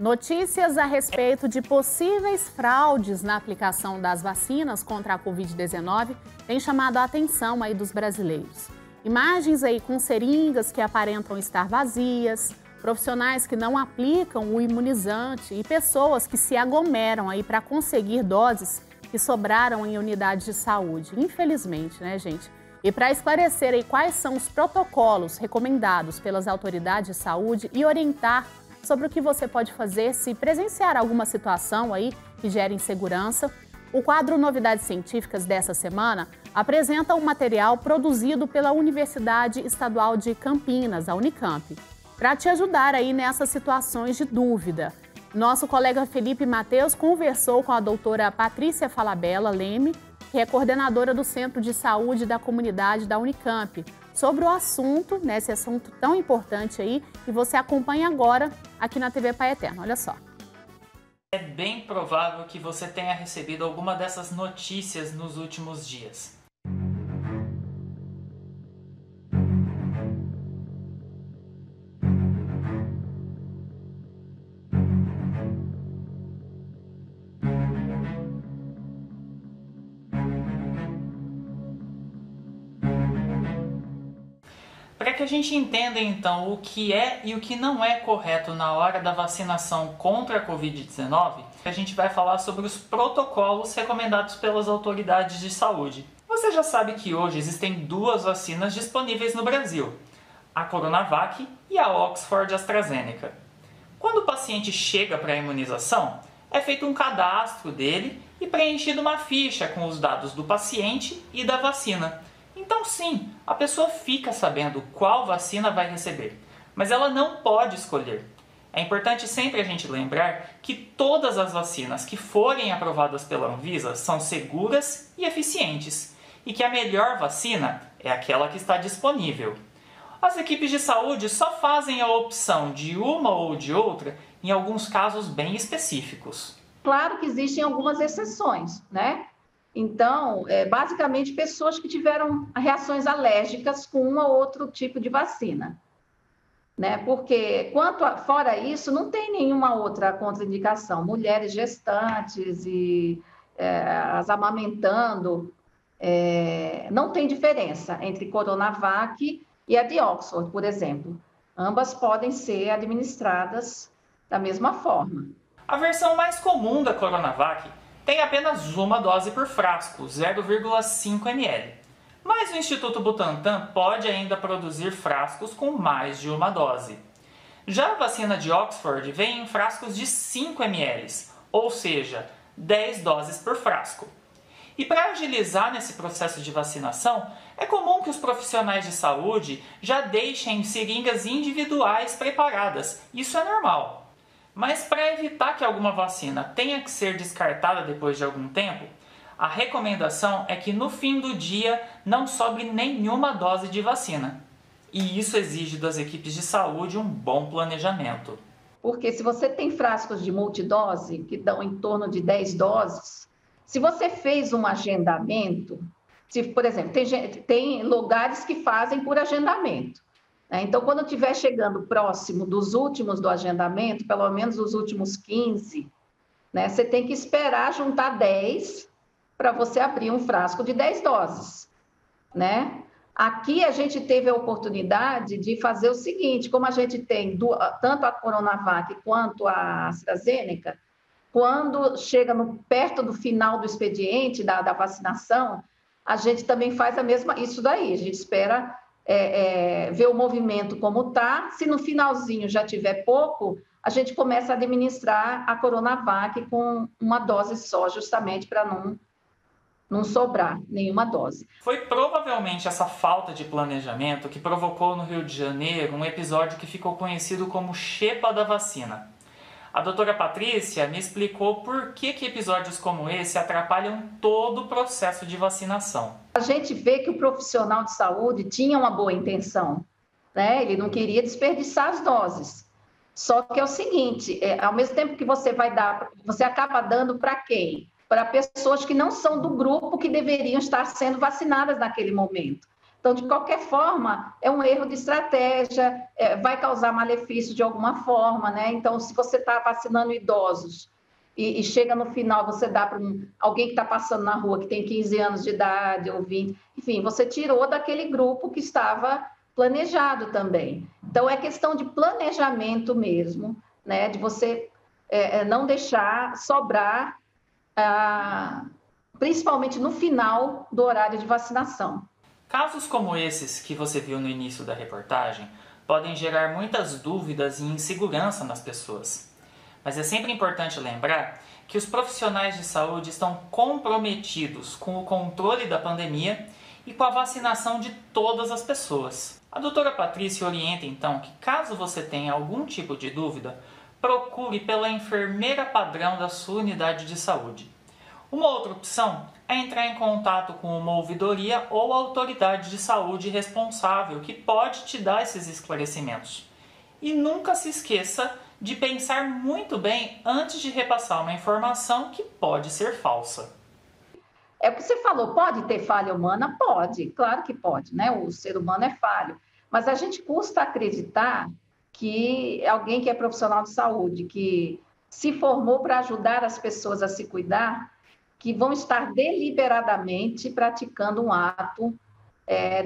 Notícias a respeito de possíveis fraudes na aplicação das vacinas contra a Covid-19 têm chamado a atenção aí dos brasileiros. Imagens aí com seringas que aparentam estar vazias, profissionais que não aplicam o imunizante e pessoas que se aglomeram aí para conseguir doses que sobraram em unidades de saúde. Infelizmente, né, gente? E para esclarecer aí quais são os protocolos recomendados pelas autoridades de saúde e orientar sobre o que você pode fazer se presenciar alguma situação aí que gere insegurança, o quadro Novidades Científicas dessa semana apresenta um material produzido pela Universidade Estadual de Campinas, a Unicamp, para te ajudar aí nessas situações de dúvida. Nosso colega Felipe Mateus conversou com a doutora Patrícia Falabella Leme, que é coordenadora do Centro de Saúde da Comunidade da Unicamp, sobre o assunto, né, esse assunto tão importante aí, e você acompanha agora aqui na TV Pai Eterno. Olha só. É bem provável que você tenha recebido alguma dessas notícias nos últimos dias. Para que a gente entenda então o que é e o que não é correto na hora da vacinação contra a Covid-19, a gente vai falar sobre os protocolos recomendados pelas autoridades de saúde. Você já sabe que hoje existem duas vacinas disponíveis no Brasil, a Coronavac e a Oxford AstraZeneca. Quando o paciente chega para a imunização, é feito um cadastro dele e preenchida uma ficha com os dados do paciente e da vacina. Então sim, a pessoa fica sabendo qual vacina vai receber, mas ela não pode escolher. É importante sempre a gente lembrar que todas as vacinas que forem aprovadas pela Anvisa são seguras e eficientes, e que a melhor vacina é aquela que está disponível. As equipes de saúde só fazem a opção de uma ou de outra em alguns casos bem específicos. Claro que existem algumas exceções, né? Então, basicamente, pessoas que tiveram reações alérgicas com um ou outro tipo de vacina, né? Porque, fora isso, não tem nenhuma outra contraindicação. Mulheres gestantes e as amamentando, não tem diferença entre Coronavac e a de Oxford, por exemplo. Ambas podem ser administradas da mesma forma. A versão mais comum da Coronavac tem apenas uma dose por frasco, 0,5 ml. Mas o Instituto Butantan pode ainda produzir frascos com mais de uma dose. Já a vacina de Oxford vem em frascos de 5 ml, ou seja, 10 doses por frasco. E para agilizar nesse processo de vacinação, é comum que os profissionais de saúde já deixem seringas individuais preparadas. Isso é normal. Mas para evitar que alguma vacina tenha que ser descartada depois de algum tempo, a recomendação é que no fim do dia não sobre nenhuma dose de vacina. E isso exige das equipes de saúde um bom planejamento. Porque se você tem frascos de multidose, que dão em torno de 10 doses, se você fez um agendamento, por exemplo, tem lugares que fazem por agendamento. Então, quando estiver chegando próximo dos últimos do agendamento, pelo menos os últimos 15, né, você tem que esperar juntar 10 para você abrir um frasco de 10 doses, né? Aqui a gente teve a oportunidade de fazer o seguinte, como a gente tem tanto a Coronavac quanto a AstraZeneca, quando chega perto do final do expediente da vacinação, a gente também faz isso daí, a gente espera ver o movimento como está. Se no finalzinho já tiver pouco, a gente começa a administrar a Coronavac com uma dose só, justamente para não sobrar nenhuma dose. Foi provavelmente essa falta de planejamento que provocou no Rio de Janeiro um episódio que ficou conhecido como Xepa da Vacina. A doutora Patrícia me explicou por que episódios como esse atrapalham todo o processo de vacinação. A gente vê que o profissional de saúde tinha uma boa intenção, né? Ele não queria desperdiçar as doses. Só que é o seguinte, ao mesmo tempo que você vai dar, você acaba dando para quem? Para pessoas que não são do grupo que deveriam estar sendo vacinadas naquele momento. Então, de qualquer forma, é um erro de estratégia, vai causar malefício de alguma forma, né? Então, se você está vacinando idosos e chega no final, você dá para alguém que está passando na rua, que tem 15 anos de idade ou 20, enfim, você tirou daquele grupo que estava planejado também. Então, é questão de planejamento mesmo, né? De você não deixar sobrar, principalmente no final do horário de vacinação. Casos como esses que você viu no início da reportagem podem gerar muitas dúvidas e insegurança nas pessoas. Mas é sempre importante lembrar que os profissionais de saúde estão comprometidos com o controle da pandemia e com a vacinação de todas as pessoas. A doutora Patrícia orienta então que, caso você tenha algum tipo de dúvida, procure pela enfermeira padrão da sua unidade de saúde. Uma outra opção é entrar em contato com uma ouvidoria ou autoridade de saúde responsável que pode te dar esses esclarecimentos. E nunca se esqueça de pensar muito bem antes de repassar uma informação que pode ser falsa. É o que você falou, pode ter falha humana? Pode, claro que pode, né? O ser humano é falho. Mas a gente custa acreditar que alguém que é profissional de saúde, que se formou para ajudar as pessoas a se cuidar, que vão estar deliberadamente praticando um ato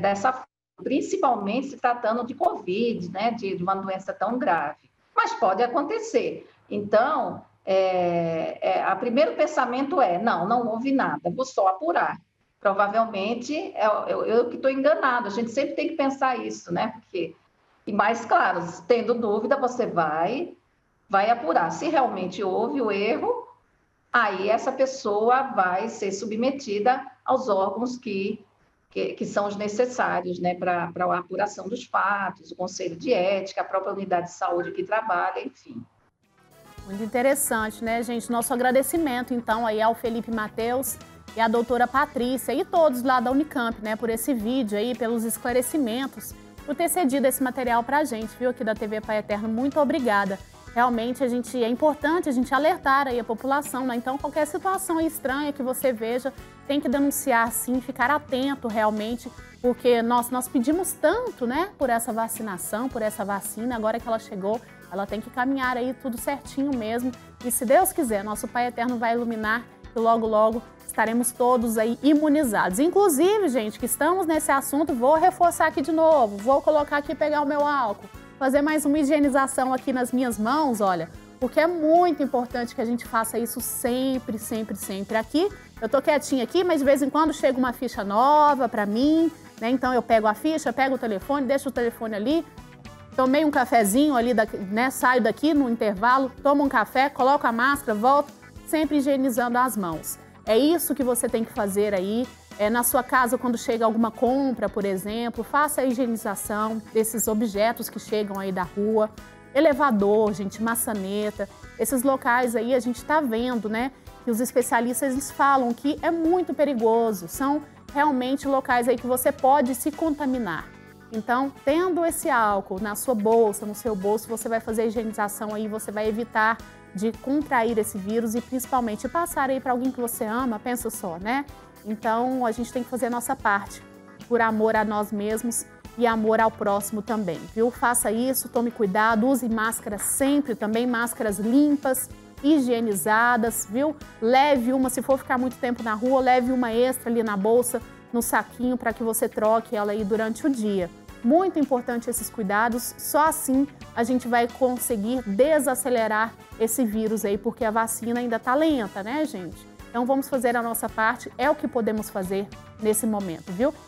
dessa forma, principalmente se tratando de Covid, né? De uma doença tão grave. Mas pode acontecer. Então, o primeiro pensamento não houve nada, vou só apurar. Provavelmente, eu que estou enganado, a gente sempre tem que pensar isso, né? Mas, claro, tendo dúvida, você vai apurar. Se realmente houve o erro, aí essa pessoa vai ser submetida aos órgãos que são os necessários, né, para a apuração dos fatos, o Conselho de Ética, a própria unidade de saúde que trabalha, enfim. Muito interessante, né, gente? Nosso agradecimento, então, aí ao Felipe Mateus e à doutora Patrícia e todos lá da Unicamp, né, por esse vídeo aí, pelos esclarecimentos, por ter cedido esse material para a gente, viu, aqui da TV Pai Eterno. Muito obrigada. Realmente, é importante a gente alertar aí a população, né? Então, qualquer situação estranha que você veja, tem que denunciar sim, ficar atento realmente, porque nós pedimos tanto, né, por essa vacinação, por essa vacina, agora que ela chegou, ela tem que caminhar aí tudo certinho mesmo. E se Deus quiser, nosso Pai Eterno vai iluminar e logo, logo estaremos todos aí imunizados. Inclusive, gente, que estamos nesse assunto, vou reforçar aqui de novo, vou colocar aqui, pegar o meu álcool, fazer mais uma higienização aqui nas minhas mãos, olha, porque é muito importante que a gente faça isso sempre, sempre, sempre. Aqui, eu tô quietinha aqui, mas de vez em quando chega uma ficha nova para mim, né? Então eu pego a ficha, pego o telefone, deixo o telefone ali, tomei um cafezinho ali, né? Saio daqui no intervalo, tomo um café, coloco a máscara, volto, sempre higienizando as mãos. É isso que você tem que fazer aí. Na sua casa, quando chega alguma compra, por exemplo, faça a higienização desses objetos que chegam aí da rua. Elevador, gente, maçaneta, esses locais aí a gente está vendo, né, que os especialistas eles falam que é muito perigoso, são realmente locais aí que você pode se contaminar. Então, tendo esse álcool na sua bolsa, no seu bolso, você vai fazer a higienização aí, você vai evitar de contrair esse vírus e principalmente passar aí para alguém que você ama, pensa só, né? Então, a gente tem que fazer a nossa parte, por amor a nós mesmos e amor ao próximo também, viu? Faça isso, tome cuidado, use máscaras sempre também, máscaras limpas, higienizadas, viu? Leve uma, se for ficar muito tempo na rua, leve uma extra ali na bolsa, no saquinho, para que você troque ela aí durante o dia. Muito importante esses cuidados, só assim a gente vai conseguir desacelerar esse vírus aí, porque a vacina ainda tá lenta, né, gente? Então vamos fazer a nossa parte, é o que podemos fazer nesse momento, viu?